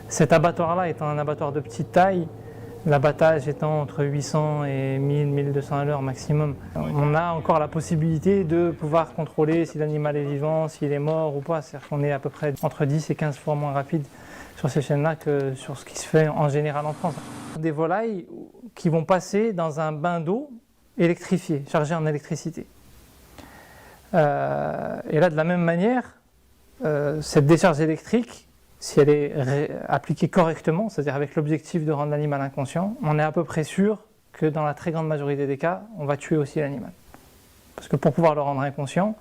Cet abattoir-là étant un abattoir de petite taille, l'abattage étant entre 800 et 1000-1200 à l'heure maximum, on a encore la possibilité de pouvoir contrôler si l'animal est vivant, s'il est mort ou pas. C'est-à-dire qu'on est à peu près entre 10 et 15 fois moins rapide sur ces chaînes-là que sur ce qui se fait en général en France. Des volailles qui vont passer dans un bain d'eau électrifié, chargé en électricité. Et là, de la même manière, cette décharge électrique, si elle est appliquée correctement, c'est-à-dire avec l'objectif de rendre l'animal inconscient, on est à peu près sûr que dans la très grande majorité des cas, on va tuer aussi l'animal. Parce que pour pouvoir le rendre inconscient,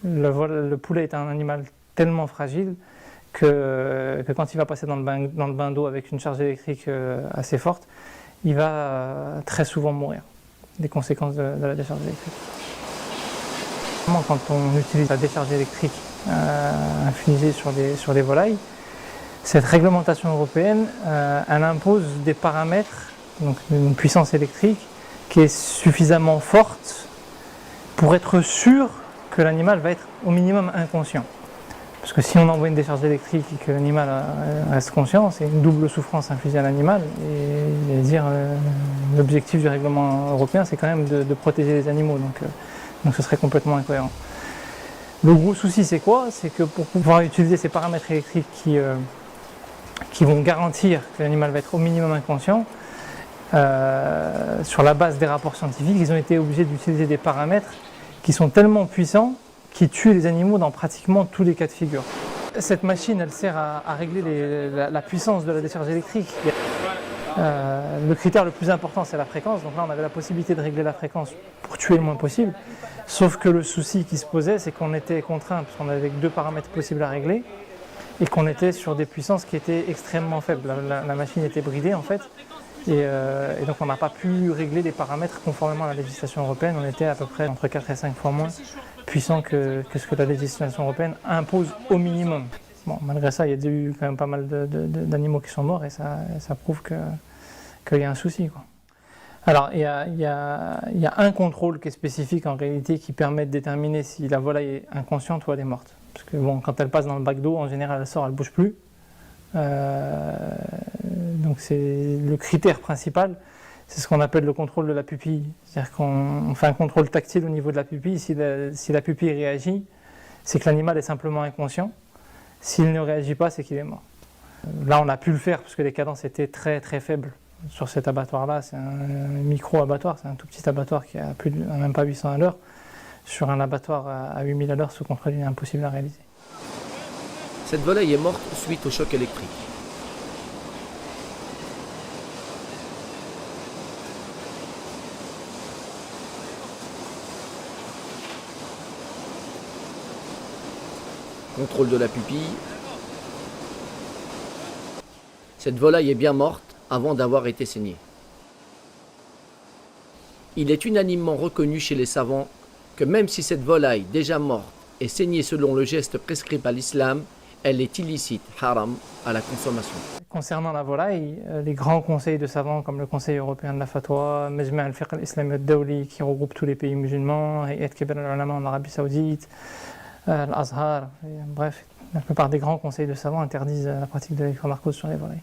le poulet est un animal tellement fragile que quand il va passer dans le bain d'eau avec une charge électrique assez forte, il va très souvent mourir des conséquences de la décharge électrique. Quand on utilise la décharge électrique infunisée sur les volailles, cette réglementation européenne, elle impose des paramètres, donc une puissance électrique qui est suffisamment forte pour être sûr que l'animal va être au minimum inconscient. Parce que si on envoie une décharge électrique et que l'animal reste conscient, c'est une double souffrance infligée à l'animal. Et dire l'objectif du règlement européen, c'est quand même de protéger les animaux, donc ce serait complètement incohérent. Le gros souci, c'est quoi? C'est que pour pouvoir utiliser ces paramètres électriques qui vont garantir que l'animal va être au minimum inconscient, sur la base des rapports scientifiques, ils ont été obligés d'utiliser des paramètres qui sont tellement puissants qu'ils tuent les animaux dans pratiquement tous les cas de figure. Cette machine, elle sert à régler la puissance de la décharge électrique. Le critère le plus important, c'est la fréquence. Donc là, on avait la possibilité de régler la fréquence pour tuer le moins possible. Sauf que le souci qui se posait, c'est qu'on était contraint, parce qu'on avait que 2 paramètres possibles à régler, et qu'on était sur des puissances qui étaient extrêmement faibles. La machine était bridée en fait, et donc on n'a pas pu régler les paramètres conformément à la législation européenne. On était à peu près entre 4 et 5 fois moins puissant que ce que la législation européenne impose au minimum. Bon, malgré ça, il y a eu quand même pas mal d'animaux qui sont morts, et ça prouve qu'il y a un souci, quoi. Alors, il y a un contrôle qui est spécifique en réalité qui permet de déterminer si la volaille est inconsciente ou elle est morte. Parce que bon, quand elle passe dans le bac d'eau, en général, elle sort, elle ne bouge plus. Donc c'est le critère principal, c'est ce qu'on appelle le contrôle de la pupille. C'est-à-dire qu'on fait un contrôle tactile au niveau de la pupille. Si la pupille réagit, c'est que l'animal est simplement inconscient. S'il ne réagit pas, c'est qu'il est mort. Là, on a pu le faire parce que les cadences étaient très très faibles. Sur cet abattoir-là, c'est un micro-abattoir, c'est un tout petit abattoir qui a même pas 800 à l'heure. Sur un abattoir à 8000 à l'heure, ce contrôle est impossible à réaliser. Cette volaille est morte suite au choc électrique. Contrôle de la pupille. Cette volaille est bien morte avant d'avoir été saignée. Il est unanimement reconnu chez les savants que même si cette volaille déjà morte est saignée selon le geste prescrit par l'islam, elle est illicite, haram, à la consommation. Concernant la volaille, les grands conseils de savants comme le Conseil européen de la fatwa, Majma' al-Fiqh al-Islami al-Dawli qui regroupe tous les pays musulmans, Hayat Kibar al-Ulama en Arabie Saoudite, l'Azhar, bref, la plupart des grands conseils de savants interdisent la pratique de l'électromarcose sur les volailles.